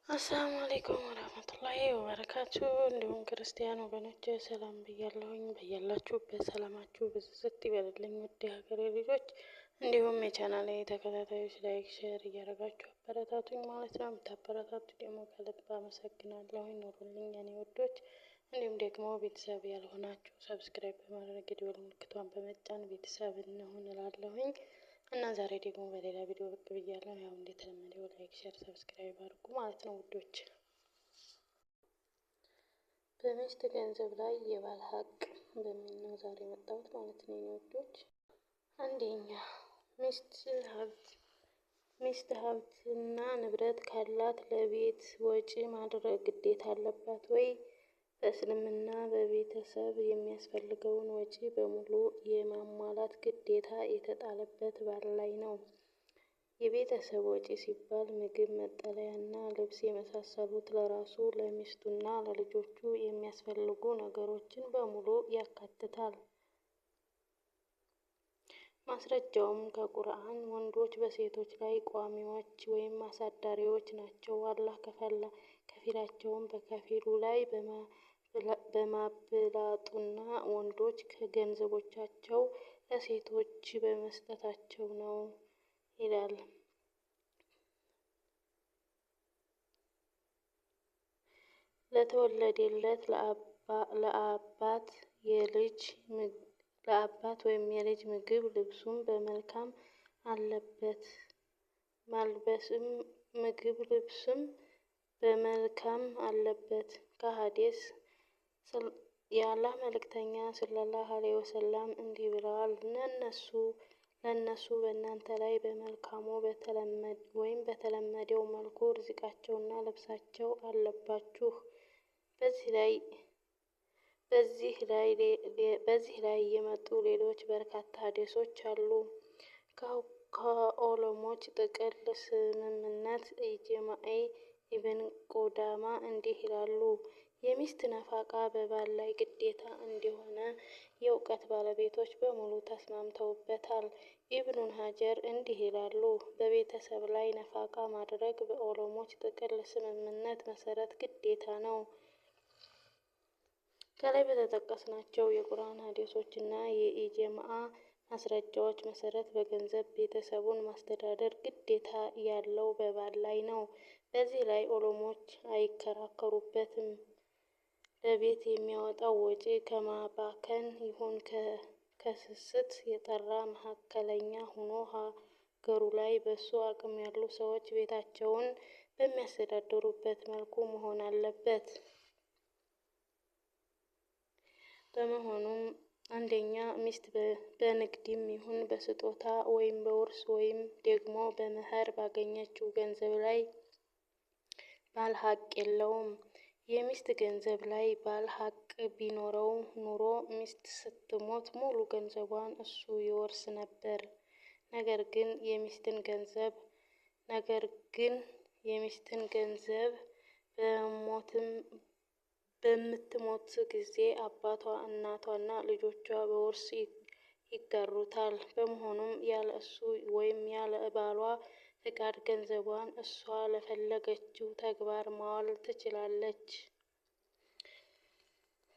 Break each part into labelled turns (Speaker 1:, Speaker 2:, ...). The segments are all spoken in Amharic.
Speaker 1: አሰላሙ አለይኩም ወራህመቱላሂ ወበረካቱ። እንዲሁም ክርስቲያን ወገኖች ሰላም ብያለሁኝ። በያላችሁበት ሰላማችሁ ብዝት ይበልልኝ ውድ ሀገሬ ልጆች፣ እንዲሁም የቻናሌ ተከታታዮች ላይክ፣ ሼር እያደረጋችሁ አበረታቱኝ ማለት ነው። የምታበረታቱ ደግሞ ከልብ አመሰግናለሁኝ። ኑሩልኝ የኔ ውዶች። እንዲሁም ደግሞ ቤተሰብ ያልሆናችሁ ሰብስክራይብ በማድረግ የደወል ምልክቷን በመጫን ቤተሰብ እንሁን እላለሁኝ። እና ዛሬ ደግሞ በሌላ ቪዲዮ ብቅ ብያለሁ። ያው እንደተለመደው ላይክ፣ ሼር፣ ሰብስክራይብ አድርጉ ማለት ነው ውዶች። በሚስት ገንዘብ ላይ የባል ሀቅ በሚል ነው ዛሬ የመጣሁት ማለት ነው የኔ ውዶች። አንደኛ ሚስት ሀብትና ንብረት ካላት ለቤት ወጪ ማድረግ ግዴታ አለባት ወይ? በእስልምና በቤተሰብ የሚያስፈልገውን ወጪ በሙሉ የማሟላት ግዴታ የተጣለበት ባል ላይ ነው። የቤተሰብ ወጪ ሲባል ምግብ፣ መጠለያና ልብስ የመሳሰሉት ለራሱ ለሚስቱና ለልጆቹ የሚያስፈልጉ ነገሮችን በሙሉ ያካትታል። ማስረጃውም ከቁርአን ወንዶች በሴቶች ላይ ቋሚዎች ወይም አሳዳሪዎች ናቸው። አላህ ከፊላቸውን በከፊሉ ላይ በማብላጡና ወንዶች ከገንዘቦቻቸው ለሴቶች በመስጠታቸው ነው ይላል። ለተወለደለት ለአባት ወይም የልጅ ምግብ ልብሱም በመልካም አለበት ማልበስም ምግብ ልብስም በመልካም አለበት። ከሐዲስ የአላህ መልእክተኛ ሰለላሁ ዐለይሂ ወሰለም እንዲህ ብለዋል፣ ለእነሱ በእናንተ ላይ በመልካሙ በተለመደው መልኩ ርዝቃቸውና ልብሳቸው አለባችሁ። በዚህ ላይ የመጡ ሌሎች በርካታ ሐዲሶች አሉ። ከዑለሞች ጥቅል ስምምነት ኢጅማዕ ኢብን ቁዳማ እንዲህ ይላሉ፣ የሚስት ነፋቃ በባል ላይ ግዴታ እንደሆነ የእውቀት ባለቤቶች በሙሉ ተስማምተውበታል። ኢብኑ ሀጀር እንዲህ ይላሉ፣ በቤተሰብ ላይ ነፋቃ ማድረግ በዑለሞች ጥቅል ስምምነት መሰረት ግዴታ ነው። ከላይ በተጠቀስናቸው የቁርአን ሐዲሶችና የኢጅማዕ ማስረጃዎች መሰረት በገንዘብ ቤተሰቡን ማስተዳደር ግዴታ ያለው በባል ላይ ነው። በዚህ ላይ ዑለሞች አይከራከሩበትም። ለቤት የሚያወጣው ወጪ ከማባከን ይሁን ከስስት የጠራ መካከለኛ ሆኖ ሀገሩ ላይ በሱ አቅም ያሉ ሰዎች ቤታቸውን በሚያስተዳድሩበት መልኩ መሆን አለበት። በመሆኑም አንደኛ ሚስት በንግድም ይሁን በስጦታ ወይም በውርስ ወይም ደግሞ በመህር ባገኘችው ገንዘብ ላይ ባል ሀቅ የለውም። የሚስት ገንዘብ ላይ ባል ሀቅ ቢኖረው ኑሮ ሚስት ስትሞት ሙሉ ገንዘቧን እሱ ይወርስ ነበር። ነገር ግን የሚስትን ገንዘብ በምትሞት ጊዜ አባቷ፣ እናቷና ልጆቿ በውርስ ይጋሩታል። በመሆኑም ያለ እሱ ወይም ያለ ባሏ ፍቃድ ገንዘቧን እሷ ለፈለገችው ተግባር ማዋል ትችላለች።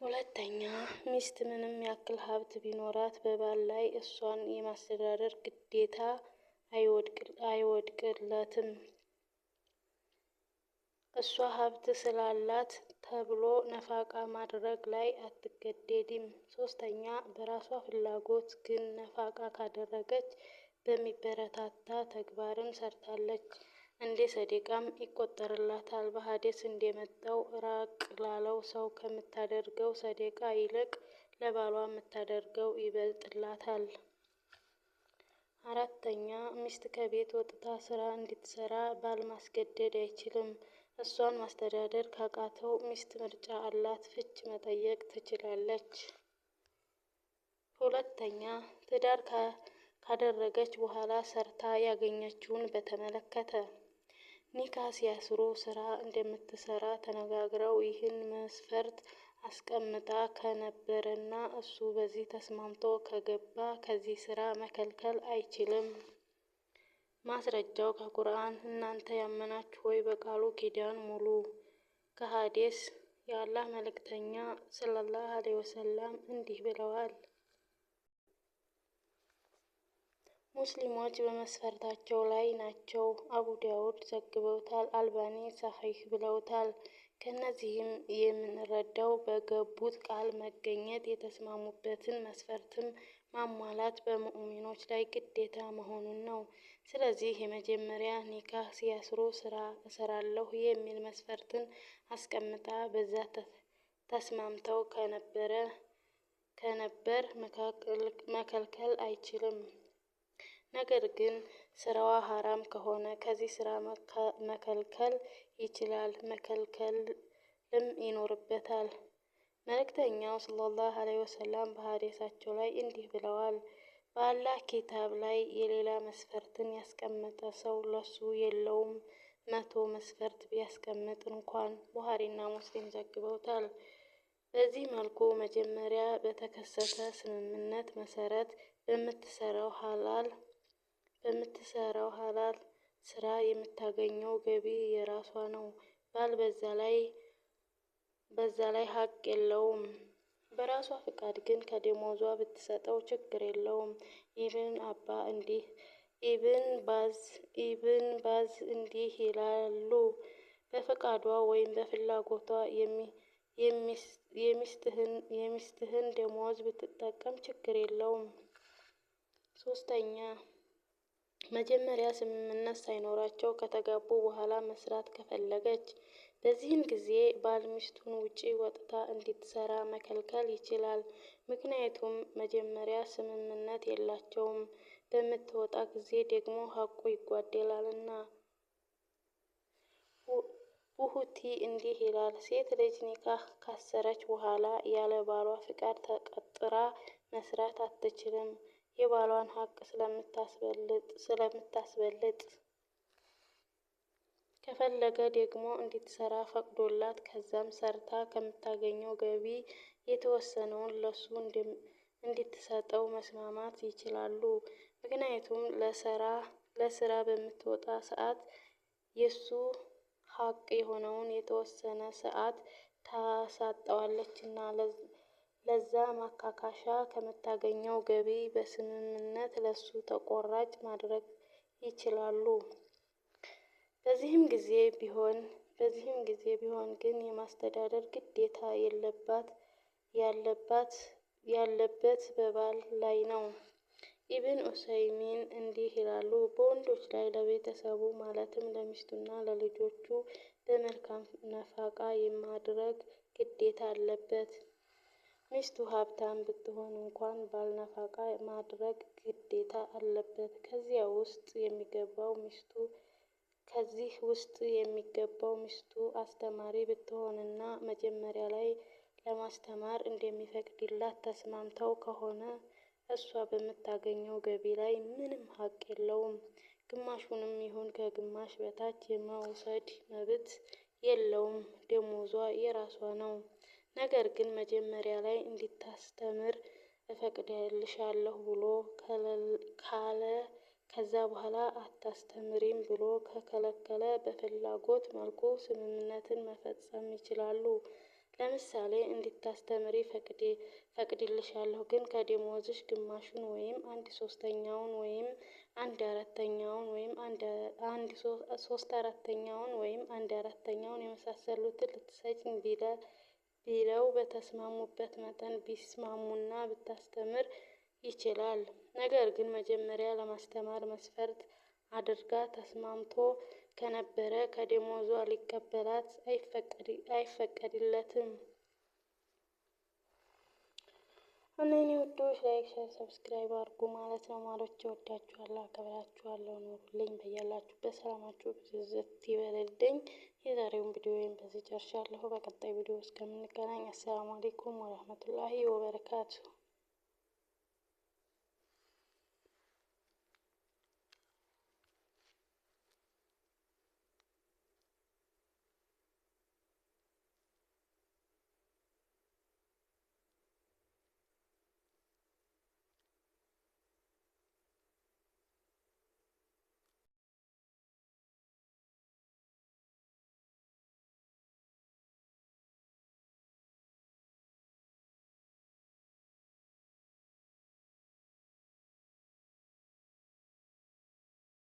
Speaker 1: ሁለተኛ ሚስት ምንም ያክል ሀብት ቢኖራት በባል ላይ እሷን የማስተዳደር ግዴታ አይወድቅለትም። እሷ ሀብት ስላላት ተብሎ ነፋቃ ማድረግ ላይ አትገደድም። ሶስተኛ በራሷ ፍላጎት ግን ነፋቃ ካደረገች በሚበረታታ ተግባርን ሰርታለች፣ እንደ ሰደቃም ይቆጠርላታል። በሐዲስ እንደመጣው ራቅ ላለው ሰው ከምታደርገው ሰደቃ ይልቅ ለባሏ የምታደርገው ይበልጥላታል። አራተኛ ሚስት ከቤት ወጥታ ስራ እንድትሰራ ባል ማስገደድ አይችልም። እሷን ማስተዳደር ካቃተው ሚስት ምርጫ አላት፣ ፍች መጠየቅ ትችላለች። ሁለተኛ ትዳር ካደረገች በኋላ ሰርታ ያገኘችውን በተመለከተ ኒካ ሲያስሩ ስራ እንደምትሰራ ተነጋግረው ይህን መስፈርት አስቀምጣ ከነበረና እሱ በዚህ ተስማምቶ ከገባ ከዚህ ስራ መከልከል አይችልም። ማስረጃው ከቁርአን እናንተ ያመናችሁ ሆይ በቃሉ ኪዳን ሙሉ። ከሐዲስ የአላህ መልእክተኛ ሰለላሁ ዐለይሂ ወሰለም እንዲህ ብለዋል። ሙስሊሞች በመስፈርታቸው ላይ ናቸው። አቡ ዳውድ ዘግበውታል። አልባኒ ሰሒህ ብለውታል። ከነዚህም የምንረዳው በገቡት ቃል መገኘት የተስማሙበትን መስፈርትም ማሟላት በሙእሚኖች ላይ ግዴታ መሆኑን ነው። ስለዚህ የመጀመሪያ ኒካህ ሲያስሩ ስራ እሰራለሁ የሚል መስፈርትን አስቀምጣ በዛ ተስማምተው ከነበር መከልከል አይችልም። ነገር ግን ስራዋ ሐራም ከሆነ ከዚህ ስራ መከልከል ይችላል፣ መከልከልም ይኖርበታል። መልእክተኛው ሰለላሁ ዐለይሂ ወሰለም በሐዲሳቸው ላይ እንዲህ ብለዋል። በአላህ ኪታብ ላይ የሌላ መስፈርትን ያስቀመጠ ሰው ለሱ የለውም። 100 መስፈርት ቢያስቀምጥ እንኳን። ቡኻሪና ሙስሊም ዘግበውታል። በዚህ መልኩ መጀመሪያ በተከሰተ ስምምነት መሰረት በምትሰራው ሐላል ስራ የምታገኘው ገቢ የራሷ ነው። ባል በዛ ላይ ሀቅ የለውም። በራሷ ፍቃድ ግን ከደሞዟ ብትሰጠው ችግር የለውም። ኢብን ባዝ እንዲህ ይላሉ። በፍቃዷ ወይም በፍላጎቷ የሚስትህን ደሞዝ ብትጠቀም ችግር የለውም። 3ኛ መጀመሪያ ስምምነት ሳይኖራቸው ከተጋቡ በኋላ መስራት ከፈለገች፣ በዚህም ጊዜ ባል ሚስቱን ውጪ ወጥታ እንድትሰራ መከልከል ይችላል። ምክንያቱም መጀመሪያ ስምምነት የላቸውም። በምትወጣ ጊዜ ደግሞ ሀቁ ይጓደላልና። ቡሁቲ እንዲህ ይላል። ሴት ልጅ ኒካህ ካሰረች በኋላ ያለ ባሏ ፍቃድ ተቀጥራ መስራት አትችልም። የባሏን ሀቅ ስለምታስበልጥ ከፈለገ ደግሞ እንድትሰራ ፈቅዶላት ከዛም ሰርታ ከምታገኘው ገቢ የተወሰነውን ለሱ እንድትሰጠው መስማማት ይችላሉ። ምክንያቱም ለስራ በምትወጣ ሰዓት የሱ ሀቅ የሆነውን የተወሰነ ሰዓት ታሳጣዋለችና ለዛ ማካካሻ ከምታገኘው ገቢ በስምምነት ለሱ ተቆራጭ ማድረግ ይችላሉ። በዚህም ጊዜ ቢሆን ግን የማስተዳደር ግዴታ ያለበት በባል ላይ ነው። ኢብን ዑሰይሚን እንዲህ ይላሉ። በወንዶች ላይ ለቤተሰቡ ማለትም ለሚስቱና ለልጆቹ በመልካም ነፋቃ የማድረግ ግዴታ አለበት። ሚስቱ ሀብታም ብትሆን እንኳን ባል ነፋቃ ማድረግ ግዴታ አለበት። ከዚህ ውስጥ የሚገባው ሚስቱ አስተማሪ ብትሆንና መጀመሪያ ላይ ለማስተማር እንደሚፈቅድላት ተስማምተው ከሆነ እሷ በምታገኘው ገቢ ላይ ምንም ሀቅ የለውም። ግማሹንም ይሁን ከግማሽ በታች የመውሰድ መብት የለውም። ደሞዟ የራሷ ነው። ነገር ግን መጀመሪያ ላይ እንድታስተምር እፈቅድልሻለሁ ብሎ ካለ ከዛ በኋላ አታስተምሪም ብሎ ከከለከለ በፍላጎት መልኩ ስምምነትን መፈጸም ይችላሉ። ለምሳሌ እንድታስተምሪ ፈቅድልሻለሁ ግን ከደሞዝሽ ግማሹን ወይም 1/3ኛውን ወይም 1/4ኛውን ወይም 1/3ኛውን ወይም 1/4ኛውን የመሳሰሉትን ልትሰጪኝ ቢለው በተስማሙበት መጠን ቢስማሙና ብታስተምር ይችላል። ነገር ግን መጀመሪያ ለማስተማር መስፈርት አድርጋ ተስማምቶ ከነበረ ከደሞዟ ሊቀበላት አይፈቀድለትም። እና የኔ ውዶች ላይክ፣ ሼር፣ ሰብስክራይብ አድርጉ ማለት ነው። ማሮቼ ወዳችኋለሁ፣ አከብራችኋለሁ። ኑሩልኝ። በያላችሁበት ሰላማችሁ ብዝት ይበልልኝ። የዛሬውን ቪዲዮ በዚህ ጨርሻለሁ። በቀጣይ ቪዲዮ እስከምንገናኝ አሰላሙ አለይኩም ወራህመቱላሂ ወበረካቱ።